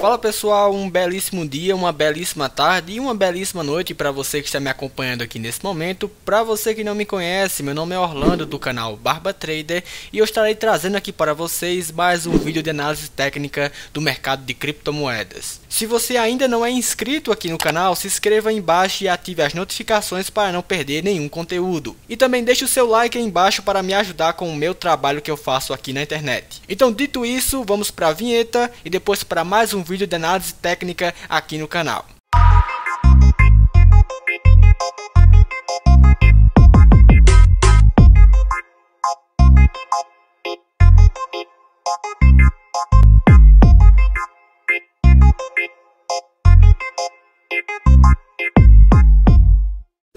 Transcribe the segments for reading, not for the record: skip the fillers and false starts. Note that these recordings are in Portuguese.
Fala pessoal, um belíssimo dia, uma belíssima tarde e uma belíssima noite para você que está me acompanhando aqui nesse momento. Para você que não me conhece, meu nome é Orlando do canal Barba Trader e eu estarei trazendo aqui para vocês mais um vídeo de análise técnica do mercado de criptomoedas. Se você ainda não é inscrito aqui no canal, se inscreva aí embaixo e ative as notificações para não perder nenhum conteúdo. E também deixe o seu like aí embaixo para me ajudar com o meu trabalho que eu faço aqui na internet. Então, dito isso, vamos para a vinheta e depois para mais um vídeo de análise técnica aqui no canal.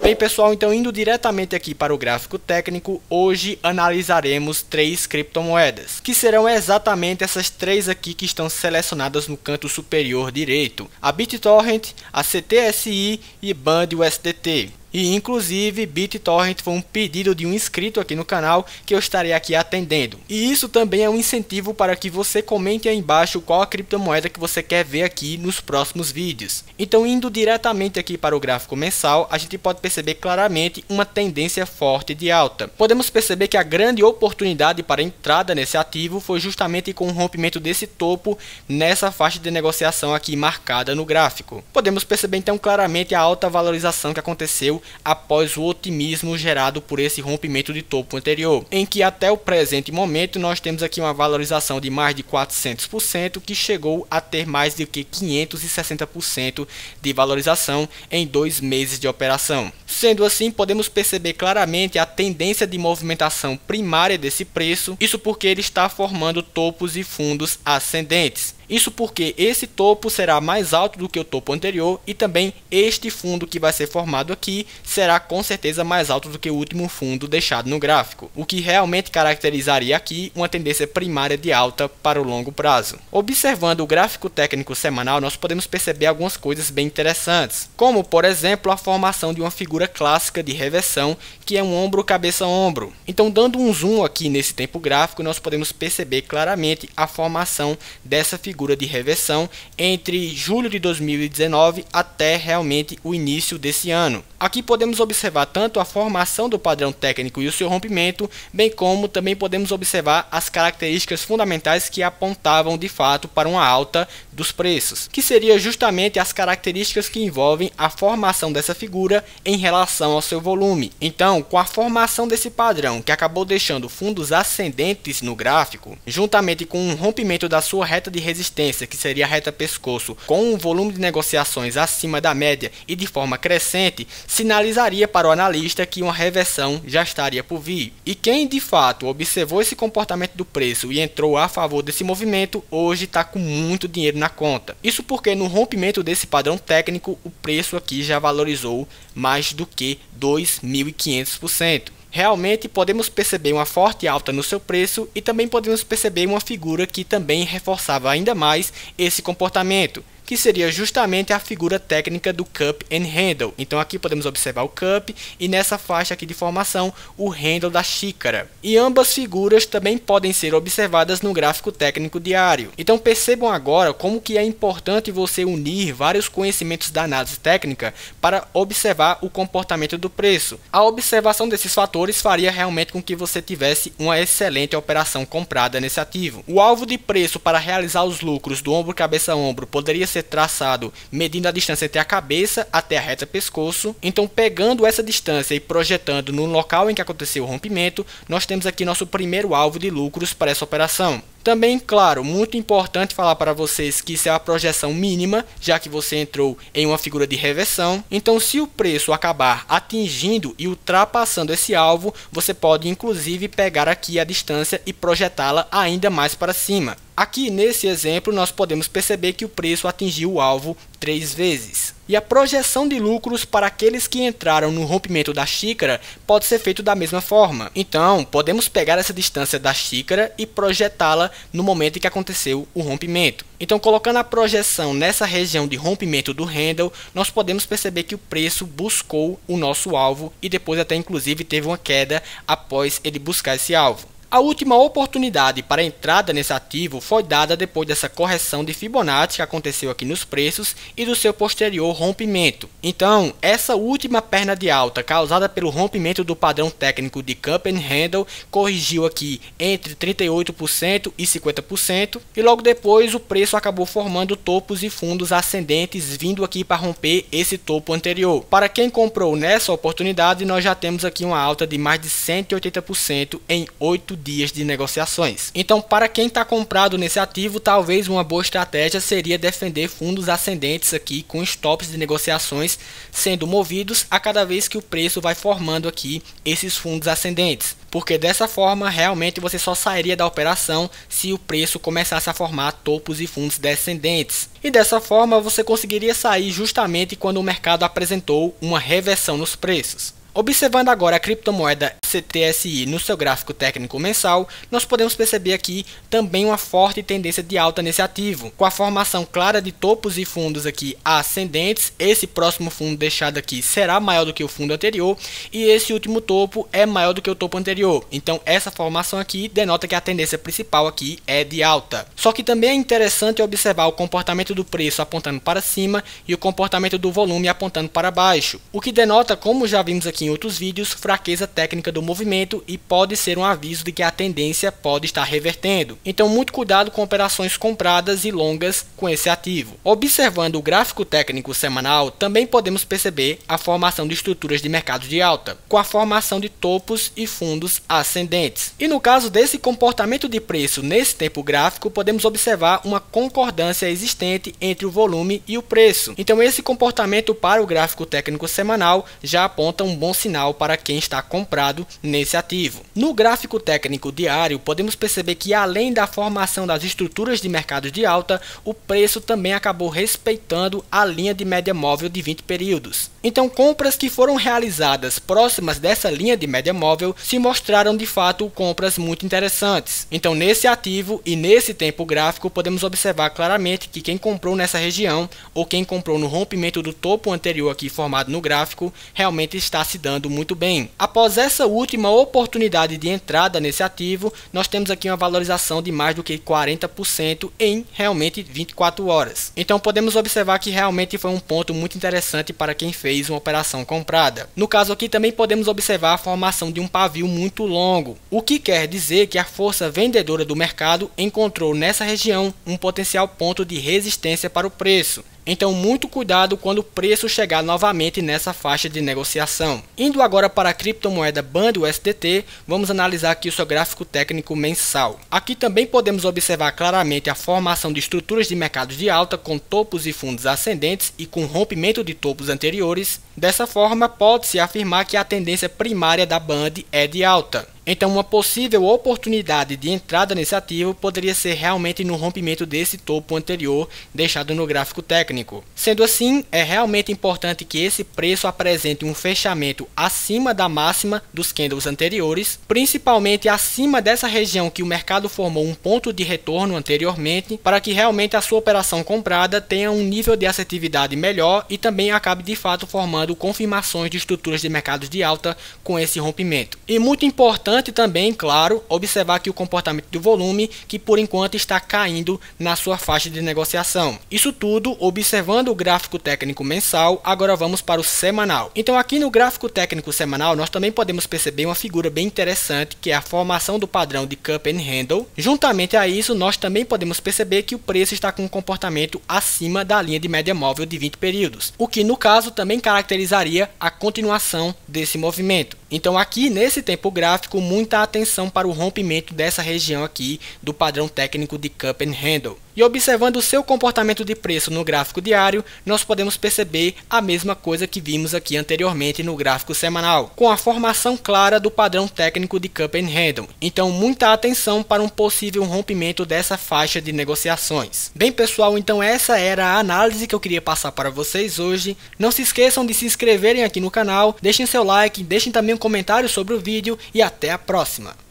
Bem pessoal, então indo diretamente aqui para o gráfico técnico, hoje analisaremos três criptomoedas, que serão exatamente essas três aqui que estão selecionadas no canto superior direito, a BitTorrent, a CTSI e BUSDT. E inclusive BitTorrent foi um pedido de um inscrito aqui no canal que eu estarei aqui atendendo. E isso também é um incentivo para que você comente aí embaixo qual a criptomoeda que você quer ver aqui nos próximos vídeos. Então indo diretamente aqui para o gráfico mensal, a gente pode perceber claramente uma tendência forte de alta. Podemos perceber que a grande oportunidade para entrada nesse ativo foi justamente com o rompimento desse topo nessa faixa de negociação aqui marcada no gráfico. Podemos perceber então claramente a alta valorização que aconteceu após o otimismo gerado por esse rompimento de topo anterior, em que até o presente momento nós temos aqui uma valorização de mais de 400%, que chegou a ter mais do que 560% de valorização em 2 meses de operação. Sendo assim, podemos perceber claramente a tendência de movimentação primária desse preço, isso porque ele está formando topos e fundos ascendentes. Isso porque esse topo será mais alto do que o topo anterior e também este fundo que vai ser formado aqui será com certeza mais alto do que o último fundo deixado no gráfico, o que realmente caracterizaria aqui uma tendência primária de alta para o longo prazo. Observando o gráfico técnico semanal, nós podemos perceber algumas coisas bem interessantes, como por exemplo a formação de uma figura clássica de reversão, que é um ombro cabeça ombro. Então, dando um zoom aqui nesse tempo gráfico, nós podemos perceber claramente a formação dessa figura de reversão entre julho de 2019 até realmente o início desse ano. Aqui podemos observar tanto a formação do padrão técnico e o seu rompimento, bem como também podemos observar as características fundamentais que apontavam de fato para uma alta dos preços, que seria justamente as características que envolvem a formação dessa figura em relação ao seu volume. Então, com a formação desse padrão que acabou deixando fundos ascendentes no gráfico, juntamente com um rompimento da sua reta de resistência, que seria a reta pescoço, com um volume de negociações acima da média e de forma crescente, sinalizaria para o analista que uma reversão já estaria por vir. E quem de fato observou esse comportamento do preço e entrou a favor desse movimento, hoje está com muito dinheiro na conta. Isso porque no rompimento desse padrão técnico, o preço aqui já valorizou mais do que 2.500%. Realmente podemos perceber uma forte alta no seu preço e também podemos perceber uma figura que também reforçava ainda mais esse comportamento, que seria justamente a figura técnica do Cup and Handle. Então aqui podemos observar o Cup e nessa faixa aqui de formação o Handle da xícara. E ambas figuras também podem ser observadas no gráfico técnico diário. Então percebam agora como que é importante você unir vários conhecimentos da análise técnica para observar o comportamento do preço. A observação desses fatores faria realmente com que você tivesse uma excelente operação comprada nesse ativo. O alvo de preço para realizar os lucros do ombro cabeça ombro poderia ser traçado medindo a distância entre a cabeça até a reta pescoço. Então, pegando essa distância e projetando no local em que aconteceu o rompimento, nós temos aqui nosso primeiro alvo de lucros para essa operação. Também, claro, muito importante falar para vocês que isso é uma projeção mínima, já que você entrou em uma figura de reversão. Então, se o preço acabar atingindo e ultrapassando esse alvo, você pode inclusive pegar aqui a distância e projetá-la ainda mais para cima. Aqui nesse exemplo nós podemos perceber que o preço atingiu o alvo 3 vezes. E a projeção de lucros para aqueles que entraram no rompimento da xícara pode ser feito da mesma forma. Então, podemos pegar essa distância da xícara e projetá-la no momento em que aconteceu o rompimento. Então, colocando a projeção nessa região de rompimento do handle, nós podemos perceber que o preço buscou o nosso alvo e depois até inclusive teve uma queda após ele buscar esse alvo. A última oportunidade para entrada nesse ativo foi dada depois dessa correção de Fibonacci que aconteceu aqui nos preços e do seu posterior rompimento. Então, essa última perna de alta causada pelo rompimento do padrão técnico de Cup and Handle corrigiu aqui entre 38% e 50% e logo depois o preço acabou formando topos e fundos ascendentes vindo aqui para romper esse topo anterior. Para quem comprou nessa oportunidade, nós já temos aqui uma alta de mais de 180% em 8 dias de negociações. Então, para quem está comprado nesse ativo, talvez uma boa estratégia seria defender fundos ascendentes aqui com stops de negociações sendo movidos a cada vez que o preço vai formando aqui esses fundos ascendentes, porque dessa forma realmente você só sairia da operação se o preço começasse a formar topos e fundos descendentes. E dessa forma você conseguiria sair justamente quando o mercado apresentou uma reversão nos preços. Observando agora a criptomoeda CTSI no seu gráfico técnico mensal, nós podemos perceber aqui também uma forte tendência de alta nesse ativo, com a formação clara de topos e fundos aqui ascendentes. Esse próximo fundo deixado aqui será maior do que o fundo anterior e esse último topo é maior do que o topo anterior. Então essa formação aqui denota que a tendência principal aqui é de alta. Só que também é interessante observar o comportamento do preço apontando para cima e o comportamento do volume apontando para baixo, o que denota, como já vimos aqui em outros vídeos, fraqueza técnica do movimento e pode ser um aviso de que a tendência pode estar revertendo. Então muito cuidado com operações compradas e longas com esse ativo. Observando o gráfico técnico semanal, também podemos perceber a formação de estruturas de mercado de alta, com a formação de topos e fundos ascendentes. E no caso desse comportamento de preço nesse tempo gráfico, podemos observar uma concordância existente entre o volume e o preço. Então esse comportamento para o gráfico técnico semanal já aponta um bom sinal para quem está comprado nesse ativo. No gráfico técnico diário, podemos perceber que além da formação das estruturas de mercado de alta, o preço também acabou respeitando a linha de média móvel de 20 períodos. Então compras que foram realizadas próximas dessa linha de média móvel se mostraram de fato compras muito interessantes. Então nesse ativo e nesse tempo gráfico podemos observar claramente que quem comprou nessa região ou quem comprou no rompimento do topo anterior aqui formado no gráfico realmente está se dando muito bem. Após essa última oportunidade de entrada nesse ativo, nós temos aqui uma valorização de mais do que 40% em realmente 24 horas. Então podemos observar que realmente foi um ponto muito interessante para quem fez uma operação comprada. No caso aqui também podemos observar a formação de um pavio muito longo, o que quer dizer que a força vendedora do mercado encontrou nessa região um potencial ponto de resistência para o preço. Então muito cuidado quando o preço chegar novamente nessa faixa de negociação. Indo agora para a criptomoeda BandUSDT, vamos analisar aqui o seu gráfico técnico mensal. Aqui também podemos observar claramente a formação de estruturas de mercado de alta com topos e fundos ascendentes e com rompimento de topos anteriores. Dessa forma, pode-se afirmar que a tendência primária da Band é de alta. Então uma possível oportunidade de entrada nesse ativo poderia ser realmente no rompimento desse topo anterior deixado no gráfico técnico. Sendo assim, é realmente importante que esse preço apresente um fechamento acima da máxima dos candles anteriores, principalmente acima dessa região que o mercado formou um ponto de retorno anteriormente, para que realmente a sua operação comprada tenha um nível de assertividade melhor e também acabe de fato formando confirmações de estruturas de mercado de alta com esse rompimento. E muito importante também, claro, observar aqui o comportamento do volume, que por enquanto está caindo na sua faixa de negociação. Isso tudo observando o gráfico técnico mensal. Agora vamos para o semanal. Então aqui no gráfico técnico semanal nós também podemos perceber uma figura bem interessante, que é a formação do padrão de Cup and Handle. Juntamente a isso, nós também podemos perceber que o preço está com um comportamento acima da linha de média móvel de 20 períodos, o que no caso também caracterizaria a continuação desse movimento. Então aqui nesse tempo gráfico, muita atenção para o rompimento dessa região aqui do padrão técnico de Cup and Handle. E observando o seu comportamento de preço no gráfico diário, nós podemos perceber a mesma coisa que vimos aqui anteriormente no gráfico semanal, com a formação clara do padrão técnico de Cup and Handle. Então muita atenção para um possível rompimento dessa faixa de negociações. Bem pessoal, então essa era a análise que eu queria passar para vocês hoje. Não se esqueçam de se inscreverem aqui no canal, deixem seu like, deixem também um comentário sobre o vídeo e até a próxima.